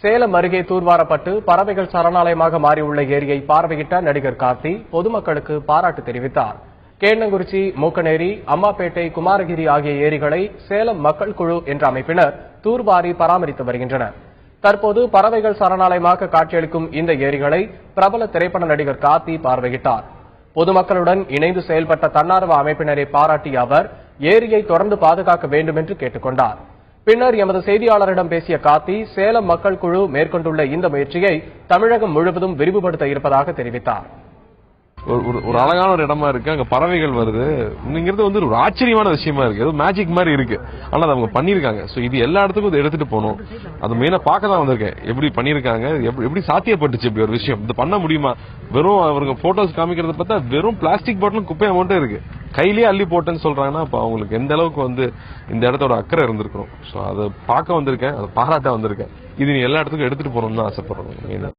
சேலம் அருகே தூர்வாரப்பட்டு பறவைகள் சரணாலயமாக மாறியுள்ள ஏரியை பார்வையிட்ட நடிகர் கார்த்தி பொதுமக்களுக்கு பாராட்டு தெரிவித்தார். கேன்னங்குறிச்சி, மூக்கநேரி, அம்மாப்பேட்டை, குமாரகிரி ஆகிய ஏரிகளை சேலம் மக்கள் குழு என்ற அமைப்பினர் தூர்வாரி பராமரித்து வருகின்றனர். தற்போது பறவைகள் சரணாலயமாக காட்சியளிக்கும் இந்த ஏரிகளை பிரபல திரைப்பட நடிகர் கார்த்தி பார்வையிட்டார். பொதுமக்களுடன் இணைந்து செயல்பட்ட தன்னார்வ அமைப்பினரை பாராட்டிய அவர் ஏரியை தொடர்ந்து பாதுகாக்க வேண்டும் என்று கேட்டுக் கொண்டார். பின்னர் எமது செய்தியாளரிடம் பேசிய கார்த்தி, சேலம் மக்கள் குழு மேற்கொண்டுள்ள இந்த முயற்சியை தமிழகம் முழுவதும் விரிவுபடுத்த இருப்பதாக தெரிவித்தார். ஒரு அழகான ஒரு இடமா இருக்கு, அங்க பறவைகள் வருது. இங்கிறது ஒரு ஆச்சரியமான விஷயமா இருக்கு, மேஜிக் மாதிரி இருக்கு. ஆனா அவங்க பண்ணிருக்காங்க. சோ இது எல்லா இடத்துக்கும் எடுத்துட்டு போகணும். அது மெயினா பார்க்க தான் வந்திருக்கேன், எப்படி பண்ணிருக்காங்க, எப்படி சாத்தியப்பட்டுச்சு இப்படி ஒரு விஷயம். இது பண்ண முடியுமா? வெறும் அவருக்கு போட்டோஸ் காமிக்கிறத பார்த்தா வெறும் பிளாஸ்டிக் பாட்டிலும் குப்பையா மட்டும் இருக்கு. கையிலேயே அள்ளி போட்டேன்னு சொல்றாங்கன்னா அப்ப அவங்களுக்கு எந்த அளவுக்கு இந்த இடத்தோட அக்கறை இருந்திருக்கும். சோ அதை பார்க்க வந்திருக்கேன், அதை பாராட்ட வந்திருக்கேன். இது நீ எல்லா இடத்துக்கும் எடுத்துட்டு போகணும்னு தான் ஆசைப்படுறேன்.